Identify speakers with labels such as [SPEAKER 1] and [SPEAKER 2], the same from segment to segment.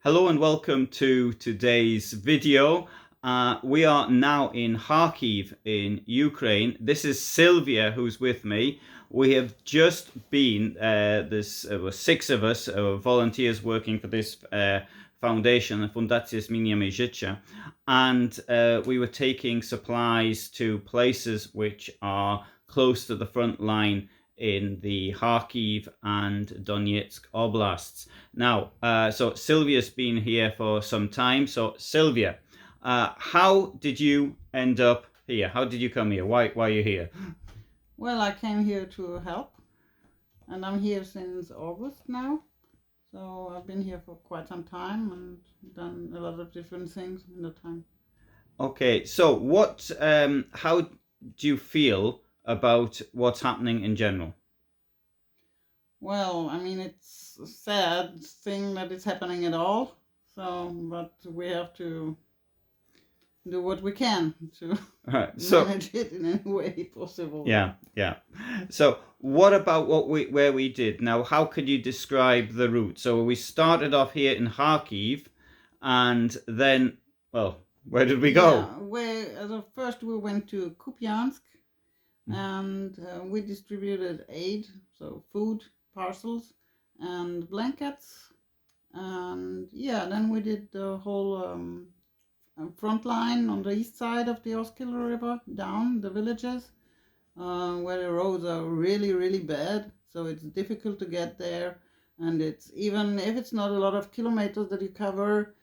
[SPEAKER 1] Hello and welcome to today's video. We are now in Kharkiv in Ukraine. This is Silvia who's with me. We have just been, there's six of us volunteers working for this foundation, Fundacja Zmieniamy Życie, and we were taking supplies to places which are close to the front line in the Kharkiv and Donetsk oblasts. Now, so Silvia's been here for some time. So Silvia, how did you end up here? How did you come here? Why are you here?
[SPEAKER 2] Well, I came here to help, and I'm here since August now. So I've been here for quite some time and done a lot of different things in the time.
[SPEAKER 1] Okay, so how do you feel about what's happening in general?
[SPEAKER 2] Well, I mean, it's a sad thing that it's happening at all. So, but we have to do what we can to manage it in any way possible.
[SPEAKER 1] Yeah. So what about where we did? Now, how could you describe the route? So we started off here in Kharkiv, and then, well, where did we go?
[SPEAKER 2] First we went to Kupiansk, and we distributed aid, so food, parcels, and blankets. And then we did the whole front line on the east side of the Oskil River, down the villages, where the roads are really, really bad. So it's difficult to get there. And it's even if it's not a lot of kilometers that you cover,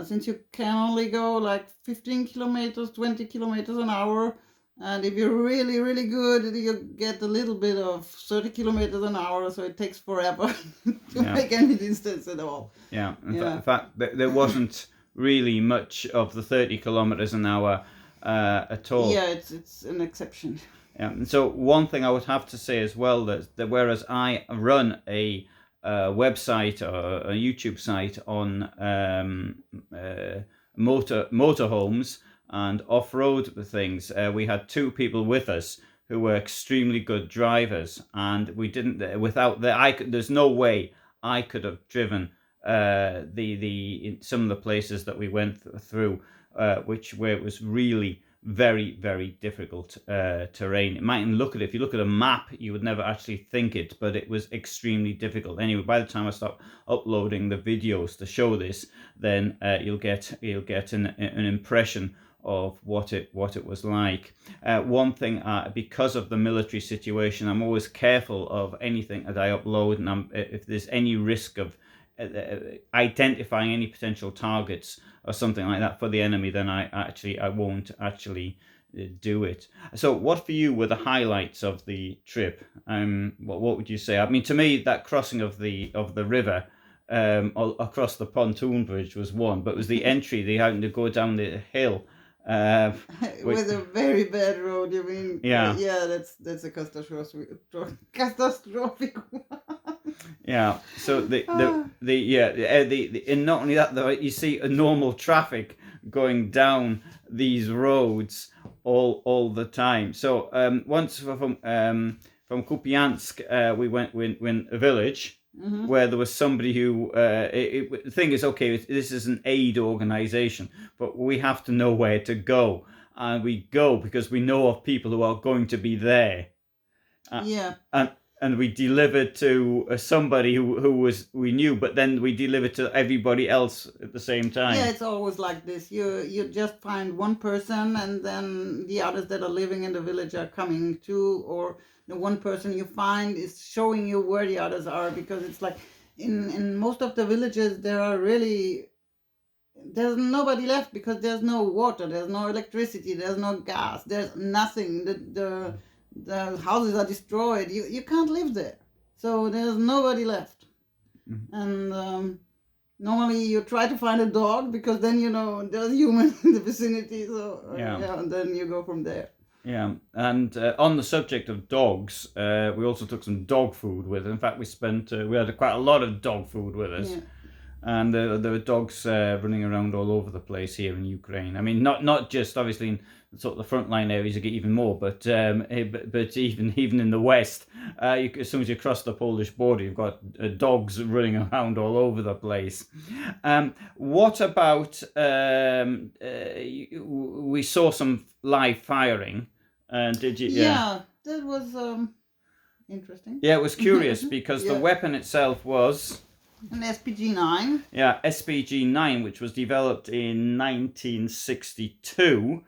[SPEAKER 2] since you can only go like 15 kilometers, 20 kilometers an hour. And if you're really, really good, you get a little bit of 30 kilometers an hour. So it takes forever to make any distance at all.
[SPEAKER 1] Yeah. In fact, there wasn't really much of the 30 kilometers an hour at all.
[SPEAKER 2] Yeah, it's an exception.
[SPEAKER 1] Yeah. And so one thing I would have to say as well, that whereas I run a website or a YouTube site on motorhomes and off-road things, we had two people with us who were extremely good drivers, and we didn't. There's no way I could have driven in some of the places that we went through, where it was really very, very difficult terrain. If you look at a map, you would never actually think it, but it was extremely difficult. Anyway, by the time I stop uploading the videos to show this, then you'll get an impression of what it was like. One thing, because of the military situation, I'm always careful of anything that I upload, and if there's any risk of identifying any potential targets or something like that for the enemy, then I won't actually do it. So what for you were the highlights of the trip? What would you say? I mean, to me, that crossing of the river across the pontoon bridge was one, but it was the entry, they having to go down the hill
[SPEAKER 2] with a very bad road, you mean?
[SPEAKER 1] Yeah.
[SPEAKER 2] That's a catastrophic one.
[SPEAKER 1] Yeah. So and not only that, you see a normal traffic going down these roads all the time. So once from Kupiansk, we went a village. Mm-hmm. Where there was somebody who the thing is, okay, this is an aid organization, but we have to know where to go, and we go because we know of people who are going to be there. And we delivered to somebody who we knew, but then we delivered to everybody else at the same time.
[SPEAKER 2] Yeah, it's always like this. You just find one person, and then the others that are living in the village are coming too, or the one person you find is showing you where the others are, because it's like in most of the villages there's nobody left, because there's no water, there's no electricity, there's no gas, there's nothing. The houses are destroyed. You can't live there, so there's nobody left. Mm-hmm. And normally you try to find a dog, because then there's humans in the vicinity. So and then you go from there.
[SPEAKER 1] Yeah, and on the subject of dogs, we also took some dog food with us. In fact, we had quite a lot of dog food with us. And there were dogs running around all over the place here in Ukraine. I mean, not just obviously in sort of the frontline areas, you get even more, but even in the west, as soon as you cross the Polish border, you've got dogs running around all over the place. What about we saw some live firing? Did you?
[SPEAKER 2] Yeah, that was interesting.
[SPEAKER 1] Yeah, it was curious because the weapon itself was
[SPEAKER 2] an SPG-9.
[SPEAKER 1] Yeah, SPG-9, which was developed in 1962,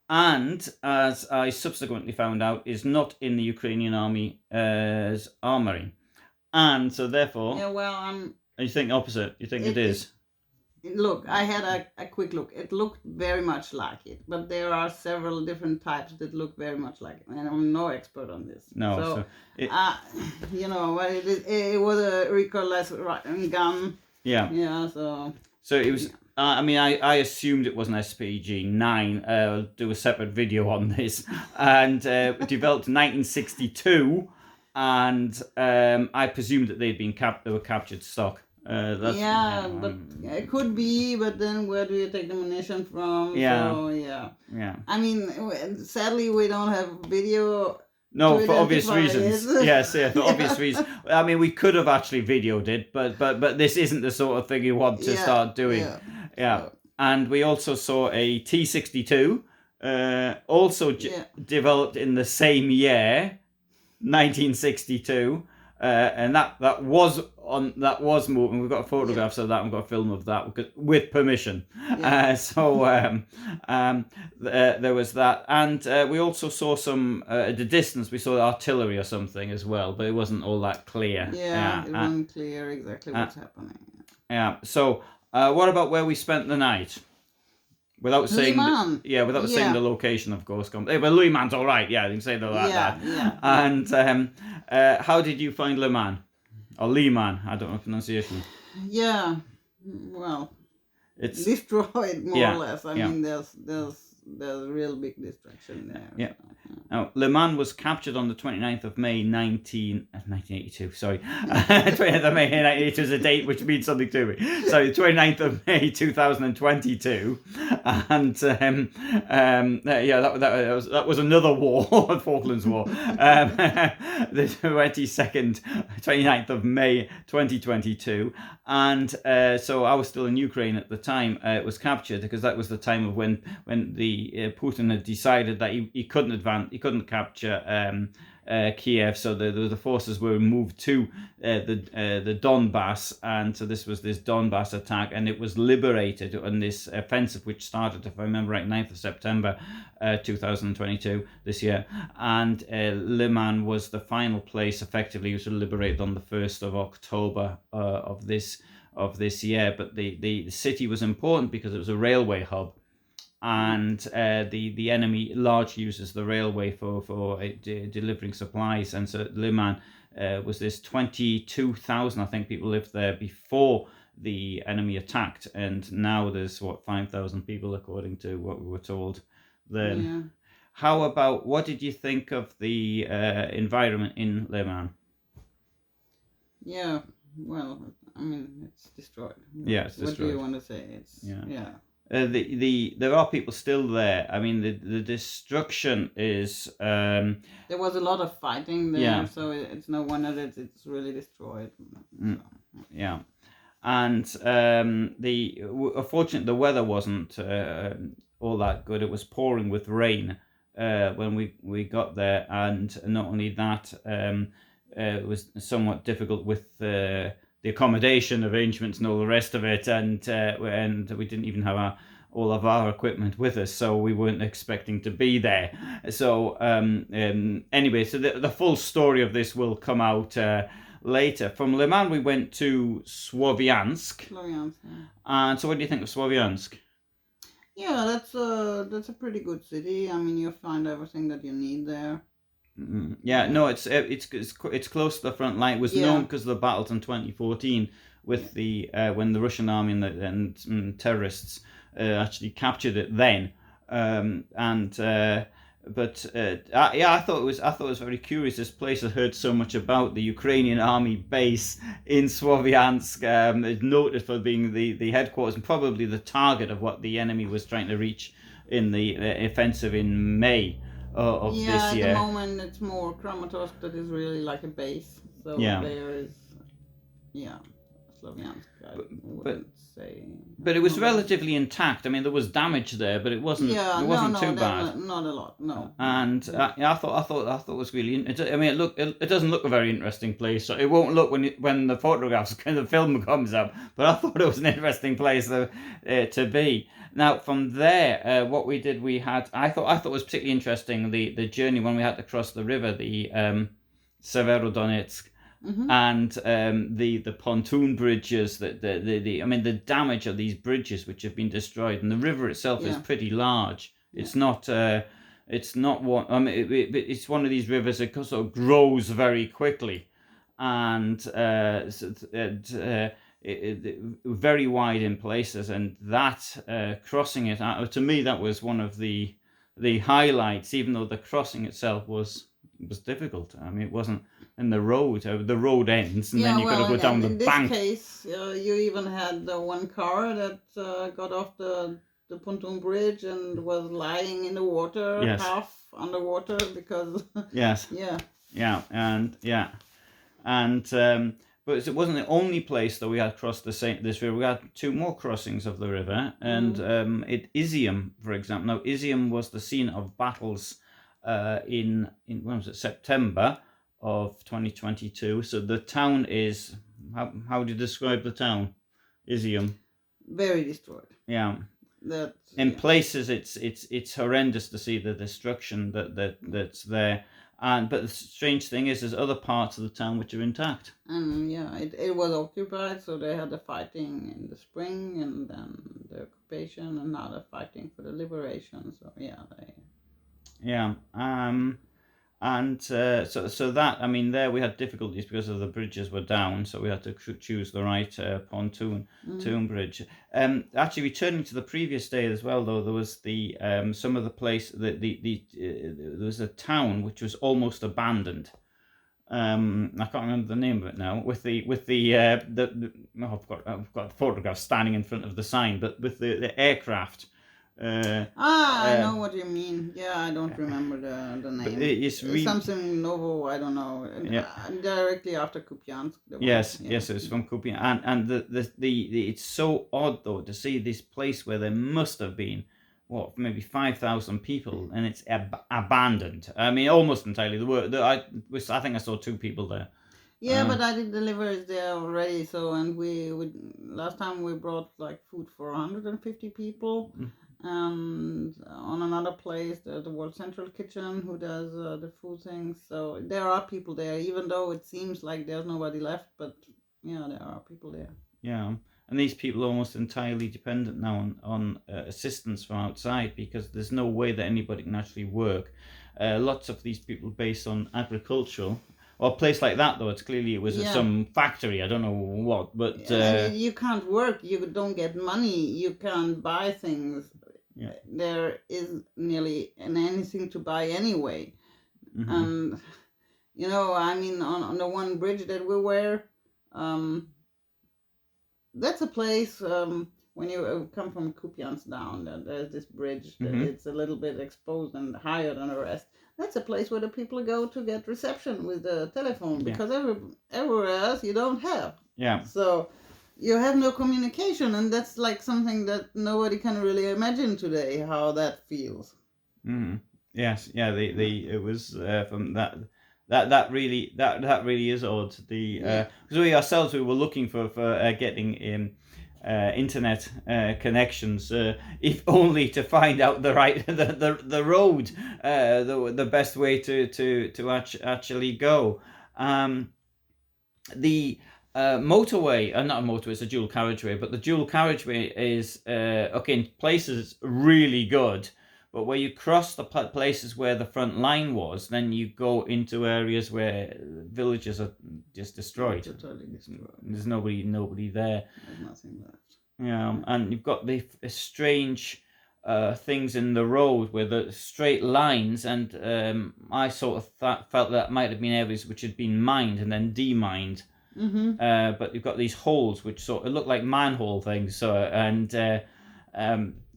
[SPEAKER 1] and as I subsequently found out, is not in the Ukrainian army's armory, and so therefore,
[SPEAKER 2] Yeah, well,
[SPEAKER 1] you think opposite? You think it is?
[SPEAKER 2] Look, I had a quick look. It looked very much like it, but there are several different types that look very much like it, and I'm no expert on this.
[SPEAKER 1] No,
[SPEAKER 2] so you know, it was a recoilless gun.
[SPEAKER 1] Yeah.
[SPEAKER 2] Yeah. So
[SPEAKER 1] it was. I mean, I assumed it was an SPG-9. I'll do a separate video on this, and developed in 1962, and I presumed that they were captured stock.
[SPEAKER 2] But it could be, but then where do you take the ammunition from?
[SPEAKER 1] Yeah.
[SPEAKER 2] So, yeah. I mean, sadly, we don't have video.
[SPEAKER 1] No, for obvious reasons. Yes, for obvious reasons. I mean, we could have actually videoed it, but this isn't the sort of thing you want to start doing. Yeah. So. And we also saw a T-62, developed in the same year, 1962. And that was moving. We've got photographs of that. We've got a film of that with permission. Yeah. There was that, and we also saw some at the distance. We saw artillery or something as well, but it wasn't all that clear.
[SPEAKER 2] Yeah, it wasn't clear exactly what's happening.
[SPEAKER 1] Yeah. So, what about where we spent the night? Without saying,
[SPEAKER 2] Lyman.
[SPEAKER 1] Saying the location, of course. But Lyman's all right. Yeah, you can say that.
[SPEAKER 2] Yeah.
[SPEAKER 1] And how did you find Lyman, or Lyman? I don't know pronunciation.
[SPEAKER 2] Yeah, well, it's destroyed more or less. I mean, there's a real big destruction there.
[SPEAKER 1] Yeah. Now, Lyman was captured on the 29th of May 1982, sorry. 29th of May 1982 is a date which means something to me. Sorry, 29th of May 2022. And, that was another war, the Falklands War. The 29th of May 2022. And so I was still in Ukraine at the time it was captured, because that was the time of when the Putin had decided that he couldn't advance, he couldn't capture Kiev, so the forces were moved to the Donbass, and so this was this Donbass attack, and it was liberated on this offensive which started, if I remember right, 9th of September 2022, this year, and Lyman was the final place. Effectively it was liberated on the 1st of October of this year, but the city was important because it was a railway hub. And the enemy largely uses the railway for delivering supplies, and so Lyman was this 22,000, I think, people lived there before the enemy attacked, and now there's 5,000 people according to what we were told then. Yeah. How about, what did you think of the environment in Lyman?
[SPEAKER 2] Yeah, well, I mean, it's destroyed.
[SPEAKER 1] Yeah, it's destroyed.
[SPEAKER 2] What do you want to say?
[SPEAKER 1] There are people still there. I mean, the destruction is.
[SPEAKER 2] There was a lot of fighting there, so it's no wonder that it's really destroyed. So.
[SPEAKER 1] Yeah, and unfortunately the weather wasn't all that good. It was pouring with rain when we got there, and not only that, it was somewhat difficult with the accommodation arrangements and all the rest of it, and we didn't even have all of our equipment with us, so we weren't expecting to be there. So anyway, so the full story of this will come out later. From Lyman we went to Sloviansk. And so what do you think of Sloviansk?
[SPEAKER 2] Yeah, that's a pretty good city. I mean, you'll find everything that you need there.
[SPEAKER 1] Yeah, no, it's close to the front line. It was known because of the battles in 2014 with the when the Russian army and terrorists actually captured it then, and but yeah, I thought it was very curious. This place I heard so much about, the Ukrainian army base in Sloviansk, is noted for being the headquarters and probably the target of what the enemy was trying to reach in the offensive in May of
[SPEAKER 2] Yeah,
[SPEAKER 1] this
[SPEAKER 2] at the
[SPEAKER 1] year.
[SPEAKER 2] moment it's more Kramatorsk that is really like a base. So
[SPEAKER 1] Yeah,
[SPEAKER 2] there is, yeah, Sloviansk. I
[SPEAKER 1] but
[SPEAKER 2] wouldn't say. I
[SPEAKER 1] but it
[SPEAKER 2] don't
[SPEAKER 1] was
[SPEAKER 2] know that.
[SPEAKER 1] relatively intact. I mean, there was damage there, but
[SPEAKER 2] Yeah,
[SPEAKER 1] it
[SPEAKER 2] no,
[SPEAKER 1] wasn't
[SPEAKER 2] no,
[SPEAKER 1] too bad.
[SPEAKER 2] not a lot. No, no,
[SPEAKER 1] And
[SPEAKER 2] no.
[SPEAKER 1] I thought it was really. I mean, it doesn't look a very interesting place. So it won't look when the photographs, when the film comes up. But I thought it was an interesting place to be. Now from there, what we did, I thought it was particularly interesting the journey when we had to cross the river, the Severodonetsk,
[SPEAKER 2] Mm-hmm.
[SPEAKER 1] and the pontoon bridges, I mean the damage of these bridges which have been destroyed, and the river itself is
[SPEAKER 2] Yeah,
[SPEAKER 1] pretty large.
[SPEAKER 2] yeah,
[SPEAKER 1] It's not one. I mean, it's one of these rivers that sort of grows very quickly, and very wide in places. And that crossing it, to me, that was one of the highlights. Even though the crossing itself was difficult. I mean, it wasn't in the road. The road ends, and then
[SPEAKER 2] yeah.
[SPEAKER 1] you've got to
[SPEAKER 2] Well,
[SPEAKER 1] go down the
[SPEAKER 2] in this
[SPEAKER 1] bank.
[SPEAKER 2] case, you even had one car that got off the pontoon bridge and was lying in the water,
[SPEAKER 1] Yes,
[SPEAKER 2] half underwater, because
[SPEAKER 1] yes,
[SPEAKER 2] yeah.
[SPEAKER 1] yeah. And but it wasn't the only place that we had crossed this river. We had two more crossings of the river, and
[SPEAKER 2] Mm.
[SPEAKER 1] at Izium, for example. Now Izium was the scene of battles in when was it, September of 2022. So the town is, how do you describe the town? Izium.
[SPEAKER 2] Very destroyed.
[SPEAKER 1] Yeah.
[SPEAKER 2] That,
[SPEAKER 1] In
[SPEAKER 2] yeah.
[SPEAKER 1] places it's horrendous to see the destruction that's there, and but the strange thing is there's other parts of the town which are intact.
[SPEAKER 2] And yeah, it was occupied, so they had the fighting in the spring, and then the occupation, and now they're fighting for the liberation. So yeah,
[SPEAKER 1] Yeah. And so that, I mean, there we had difficulties because of the bridges were down, so we had to choose the right pontoon bridge. Actually, returning to the previous day as well, though, there was the some of the place there was a town which was almost abandoned. I can't remember the name of it now. With oh, I've got the photograph standing in front of the sign, but with the aircraft.
[SPEAKER 2] I
[SPEAKER 1] Uh,
[SPEAKER 2] know what you mean. Yeah, I don't remember the
[SPEAKER 1] but
[SPEAKER 2] name.
[SPEAKER 1] it's really.
[SPEAKER 2] Something Novo, I don't know.
[SPEAKER 1] Yeah.
[SPEAKER 2] Directly after Kupiansk, there was.
[SPEAKER 1] Yes,
[SPEAKER 2] Yeah.
[SPEAKER 1] yes, it was from Kupian, and the it's so odd though to see this place where there must have been what, maybe 5,000 people, and it's abandoned. I mean, almost entirely. I think I saw two people there.
[SPEAKER 2] Yeah, but I did deliveries there already. So, and we last time we brought like food for 150 people, and on another place there's the World Central Kitchen who does the food things. So there are people there, even though it seems like there's nobody left. But yeah, there are people there.
[SPEAKER 1] Yeah, and these people are almost entirely dependent now on assistance from outside because there's no way that anybody can actually work. Lots of these people based on agricultural. Or a place like that, though, it was
[SPEAKER 2] Yeah.
[SPEAKER 1] some factory. I don't know what, but
[SPEAKER 2] And you can't work. You don't get money. You can't buy things.
[SPEAKER 1] yeah.
[SPEAKER 2] There is nearly anything to buy anyway. And you know, I mean, on the one bridge that we were, that's a place. When you come from Kupiansk down, there's this bridge that it's a little bit exposed and higher than the rest. That's a place where the people go to get reception with the telephone, because everywhere else you don't have.
[SPEAKER 1] Yeah.
[SPEAKER 2] So you have no communication, and that's like something that nobody can really imagine today, how that feels.
[SPEAKER 1] Yes, yeah. It was from that really is odd. Because we ourselves we were looking for getting internet connections, if only to find out the right the road, the best way to actually go. The motorway, not a motorway, it's a dual carriageway, but the dual carriageway is okay in places really good, but where you cross the places where the front line was, then you go into areas where villages are just destroyed.
[SPEAKER 2] Totally destroyed.
[SPEAKER 1] There's nobody there.
[SPEAKER 2] There's nothing left.
[SPEAKER 1] And you've got the strange things in the road where the straight lines, and I sort of felt that might have been areas which had been mined and then demined. But you've got these holes which sort of look like manhole things. So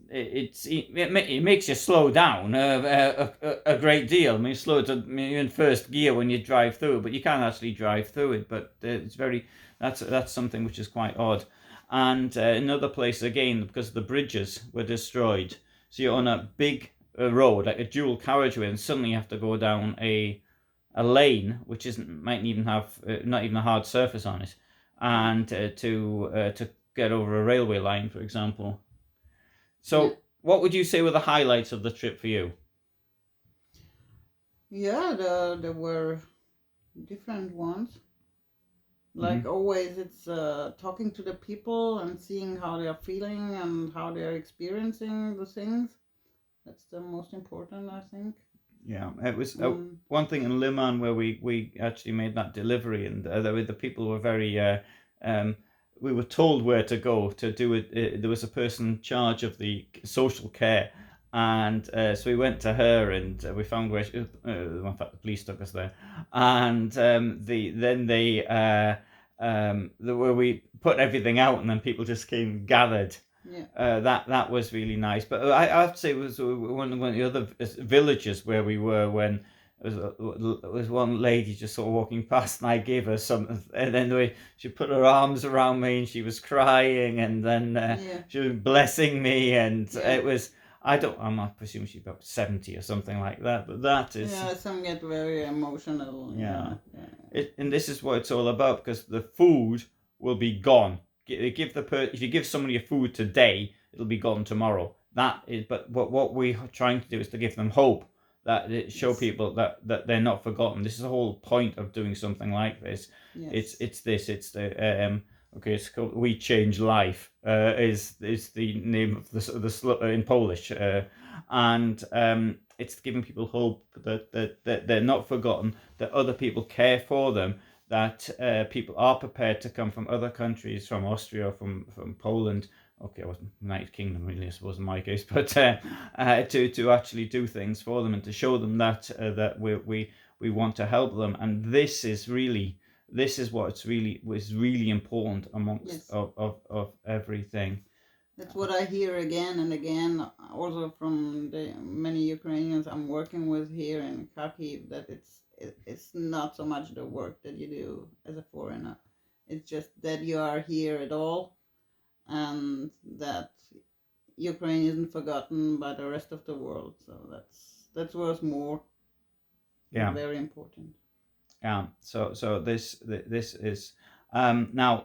[SPEAKER 1] it makes you slow down a great deal. I mean, you're in first gear when you drive through, but you can't actually drive through it. But that's something which is quite odd. And in other places, again, because the bridges were destroyed, so you're on a big road, like a dual carriageway, and suddenly you have to go down a lane which might even have not even a hard surface on it, and to get over a railway line, for example. So, what would you say were the highlights of the trip for you?
[SPEAKER 2] Yeah, there were different ones. Like always, it's talking to the people and seeing how they are feeling and how they are experiencing the things. That's the most important, I think.
[SPEAKER 1] Yeah, it was one thing in Lyman where we actually made that delivery, and the people were very. We were told where to go to do it. There was a person in charge of the social care, and so we went to her, and we found where. In fact, the police took us there, and where we put everything out, and then people just came gathered.
[SPEAKER 2] Yeah.
[SPEAKER 1] That was really nice. But I have to say, it was one of the other villages where we were when there was one lady just sort of walking past, and I gave her some, and then she put her arms around me, and she was crying, and then she was blessing me, and it was. I presume she's about 70 or something like that, but that is.
[SPEAKER 2] Yeah, some get very emotional.
[SPEAKER 1] Yeah. And this is what it's all about, because the food will be gone. If you give somebody a food today, it'll be gone tomorrow. But what we're trying to do is to give them hope, that show people that they're not forgotten. This is the whole point of doing something like this.
[SPEAKER 2] Yes.
[SPEAKER 1] It's the it's called We Change Life. Is the name of the in Polish, and it's giving people hope that they're not forgotten, that other people care for them, that people are prepared to come from other countries, from Austria, from Poland. Okay, I wasn't United Kingdom really, I suppose in my case, but to actually do things for them and to show them that we want to help them. And this is what was really important amongst of everything.
[SPEAKER 2] That's what I hear again and again, also from the many Ukrainians I'm working with here in Kharkiv, that it's not so much the work that you do as a foreigner. It's just that you are here at all, and that Ukraine isn't forgotten by the rest of the world. So that's what's more very important.
[SPEAKER 1] Yeah. So this is now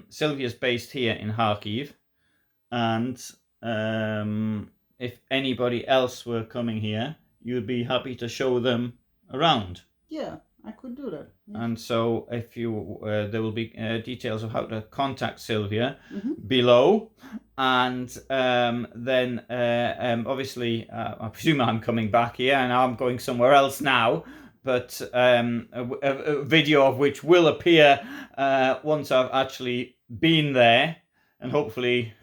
[SPEAKER 1] Silvia's based here in Kharkiv, and if anybody else were coming here, you'd be happy to show them around.
[SPEAKER 2] Yeah, I could do that. Yeah.
[SPEAKER 1] And so if you there will be details of how to contact Silvia below, and then obviously I presume I'm coming back here, and I'm going somewhere else now, but a video of which will appear once I've actually been there, and hopefully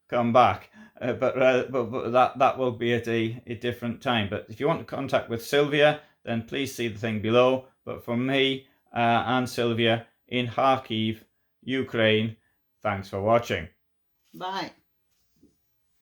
[SPEAKER 1] come back. But that will be at a different time. But if you want to contact with Silvia, then please see the thing below. But from me and Silvia in Kharkiv, Ukraine, thanks for watching.
[SPEAKER 2] Bye.